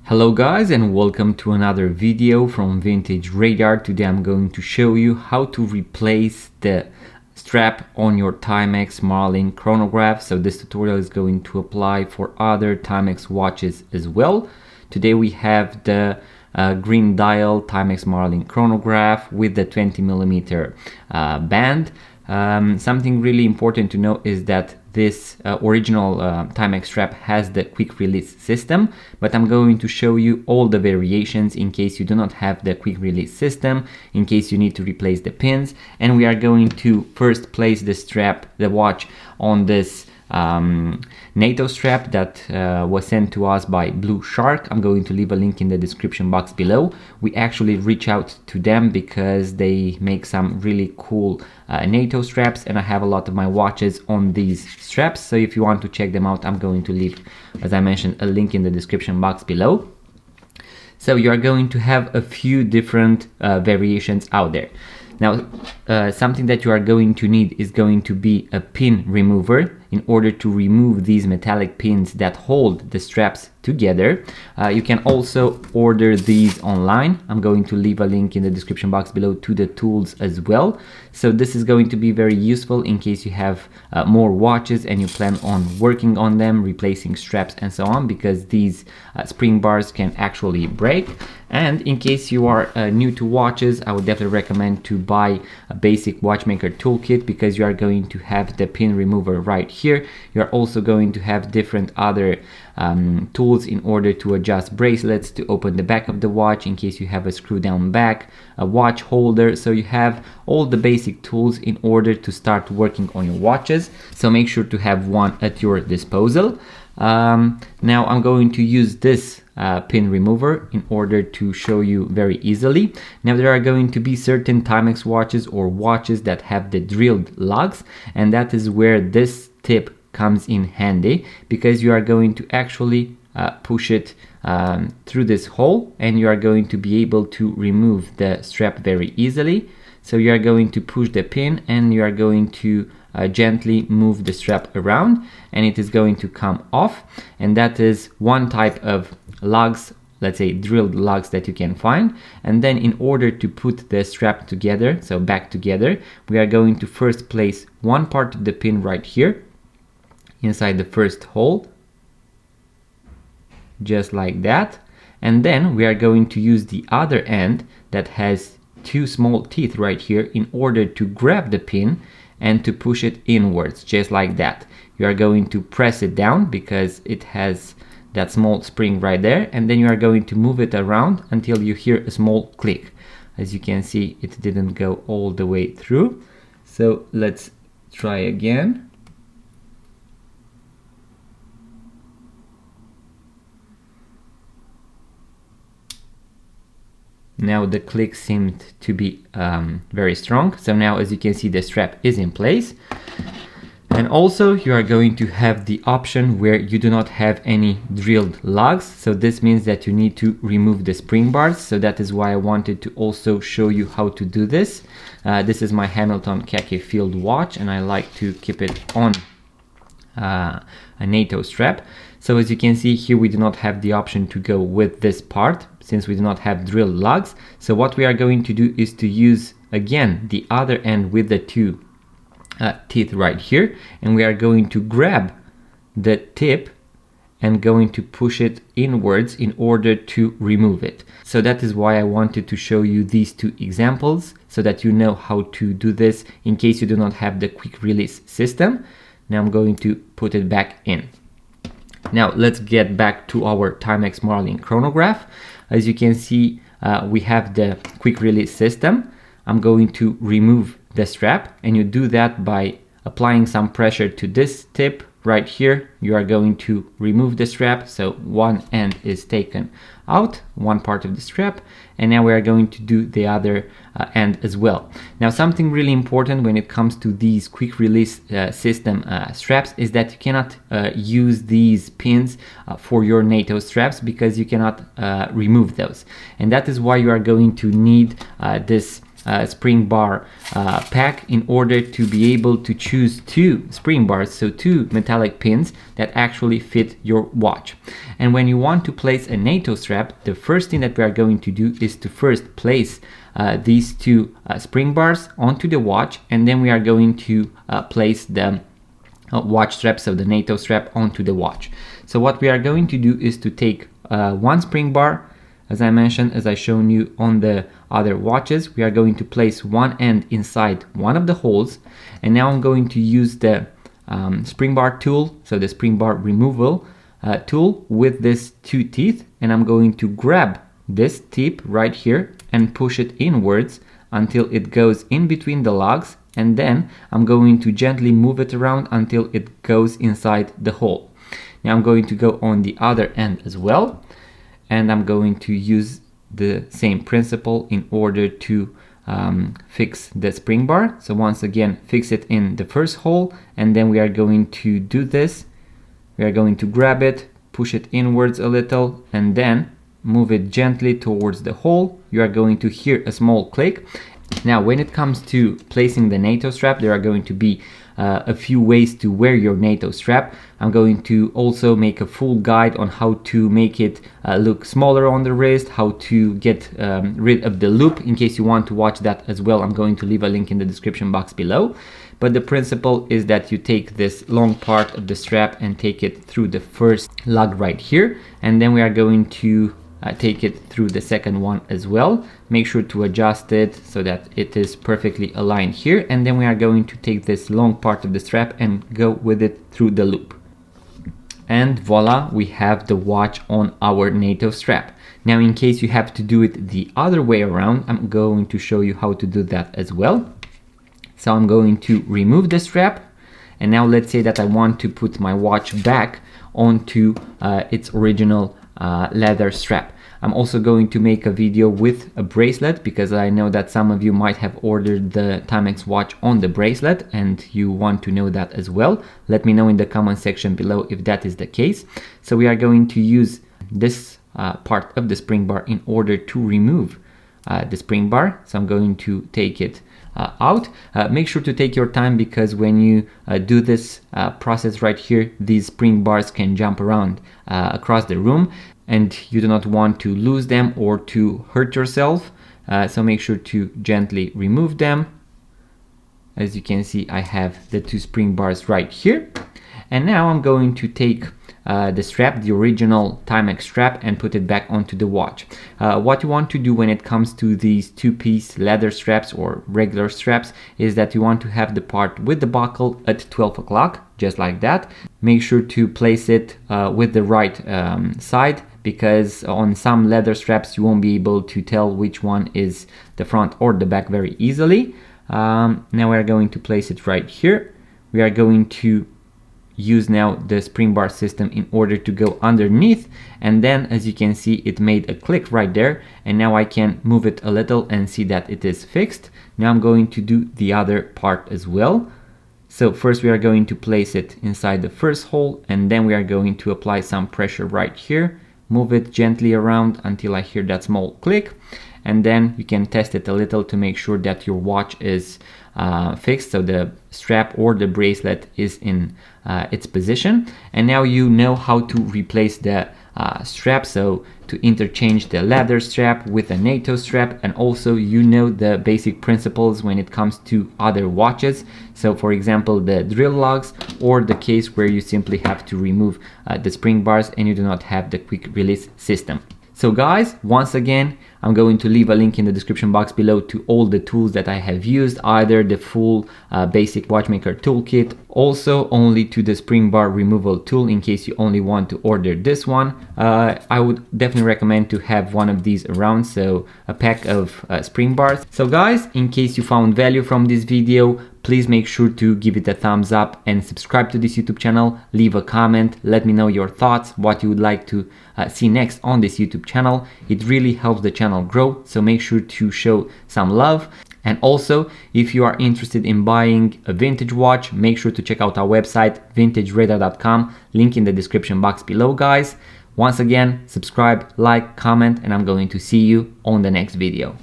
Hello guys, and welcome to another video from Vintage Radar. Today I'm going to show you how to replace the strap on your Timex Marlin chronograph. So this tutorial is going to apply for other Timex watches as well. Today we have the green dial Timex Marlin chronograph with the 20mm band. Something really important to know is that this original Timex strap has the quick release system, but I'm going to show you all the variations in case you do not have the quick release system, in case you need to replace the pins. And we are going to first place the watch on this NATO strap that was sent to us by Blue Shark. I'm going to leave a link in the description box below. We actually reach out to them because they make some really cool NATO straps, and I have a lot of my watches on these straps. So if you want to check them out, I'm going to leave, as I mentioned, a link in the description box below. So you are going to have a few different variations out there. Now, something that you are going to need is going to be a pin remover in order to remove these metallic pins that hold the straps together. You can also order these online. I'm going to leave a link in the description box below to the tools as well. So this is going to be very useful in case you have more watches and you plan on working on them, replacing straps and so on, because these spring bars can actually break. And in case you are new to watches, I would definitely recommend to buy a basic watchmaker toolkit, because you are going to have the pin remover right here. You are also going to have different other tools in order to adjust bracelets, to open the back of the watch in case you have a screw down back, a watch holder. So you have all the basic tools in order to start working on your watches. So make sure to have one at your disposal. Now I'm going to use this pin remover in order to show you very easily. Now there are going to be certain Timex watches or watches that have the drilled lugs, and that is where this tip comes in handy, because you are going to actually push it through this hole, and you are going to be able to remove the strap very easily. So you are going to push the pin and you are going to gently move the strap around, and it is going to come off. And that is one type of lugs, let's say drilled lugs, that you can find. And then in order to put the strap together, so back together, we are going to first place one part of the pin right here inside the first hole, just like that. And then we are going to use the other end that has two small teeth right here in order to grab the pin and to push it inwards, just like that. You are going to press it down because it has that small spring right there, and then you are going to move it around until you hear a small click. As you can see, it didn't go all the way through. So let's try again. Now the click seemed to be very strong. So now, as you can see, the strap is in place. And also you are going to have the option where you do not have any drilled lugs. So this means that you need to remove the spring bars. So that is why I wanted to also show you how to do this. This is my Hamilton khaki field watch, and I like to keep it on a NATO strap. So as you can see here, we do not have the option to go with this part since we do not have drilled lugs. So what we are going to do is to use again the other end with the two teeth right here, and we are going to grab the tip and going to push it inwards in order to remove it. So that is why I wanted to show you these two examples, so that you know how to do this in case you do not have the quick release system. Now I'm going to put it back in. Now let's get back to our Timex Marlin chronograph. As you can see, we have the quick release system. I'm going to remove the strap, and you do that by applying some pressure to this tip right here. You are going to remove the strap. So one end is taken out, one part of the strap, and now we are going to do the other end as well. Now something really important when it comes to these quick release system straps is that you cannot use these pins for your NATO straps, because you cannot remove those. And that is why you are going to need this spring bar pack in order to be able to choose 2 spring bars, so 2 metallic pins that actually fit your watch. And when you want to place a NATO strap, the first thing that we are going to do is to first place these 2 spring bars onto the watch, and then we are going to place the watch strap, so the NATO strap, onto the watch. So what we are going to do is to take 1 spring bar, as I mentioned, as I shown you on the other watches. We are going to place one end inside one of the holes, and now I'm going to use the spring bar tool, so the spring bar removal tool with this 2 teeth, and I'm going to grab this tip right here and push it inwards until it goes in between the lugs, and then I'm going to gently move it around until it goes inside the hole. Now I'm going to go on the other end as well, and I'm going to use the same principle in order to fix the spring bar. So once again, fix it in the first hole, and then we are going to do this. We are going to grab it, push it inwards a little, and then move it gently towards the hole. You are going to hear a small click. Now, when it comes to placing the NATO strap, there are going to be a few ways to wear your NATO strap. I'm going to also make a full guide on how to make it look smaller on the wrist, how to get rid of the loop. In case you want to watch that as well, I'm going to leave a link in the description box below. But the principle is that you take this long part of the strap and take it through the first lug right here, and then we are going to take it through the second one as well. Make sure to adjust it so that it is perfectly aligned here, and then we are going to take this long part of the strap and go with it through the loop. And voila, we have the watch on our NATO strap. Now, in case you have to do it the other way around, I'm going to show you how to do that as well. So I'm going to remove the strap, and now let's say that I want to put my watch back onto its original leather strap. I'm also going to make a video with a bracelet, because I know that some of you might have ordered the Timex watch on the bracelet and you want to know that as well. Let me know in the comment section below if that is the case. So we are going to use this part of the spring bar in order to remove the spring bar. So I'm going to take it out. Make sure to take your time, because when you do this process right here, these spring bars can jump around across the room, and you do not want to lose them or to hurt yourself. So make sure to gently remove them. As you can see, I have the 2 spring bars right here. And now I'm going to take the strap, the original Timex strap, and put it back onto the watch. What you want to do when it comes to these 2-piece leather straps or regular straps is that you want to have the part with the buckle at 12 o'clock, just like that. Make sure to place it with the right side, because on some leather straps you won't be able to tell which one is the front or the back very easily. Now we are going to place it right here. We are going to use now the spring bar system in order to go underneath, and then as you can see, it made a click right there, and now I can move it a little and see that it is fixed. Now I'm going to do the other part as well. So first we are going to place it inside the first hole, and then we are going to apply some pressure right here, move it gently around until I hear that small click, and then you can test it a little to make sure that your watch is fixed, so the strap or the bracelet is in its position. And now you know how to replace the strap, so to interchange the leather strap with a NATO strap, and also you know the basic principles when it comes to other watches. So for example, the drill lugs, or the case where you simply have to remove the spring bars and you do not have the quick release system. So guys, once again, I'm going to leave a link in the description box below to all the tools that I have used, either the full basic watchmaker toolkit, also only to the spring bar removal tool in case you only want to order this one. I would definitely recommend to have one of these around, so a pack of spring bars. So guys, in case you found value from this video, please make sure to give it a thumbs up and subscribe to this YouTube channel. Leave a comment, let me know your thoughts, what you would like to see next on this YouTube channel. It really helps the channel grow, so make sure to show some love. And also, if you are interested in buying a vintage watch, make sure to check out our website, vintageradar.com, link in the description box below, guys. Once again, subscribe, like, comment, and I'm going to see you on the next video.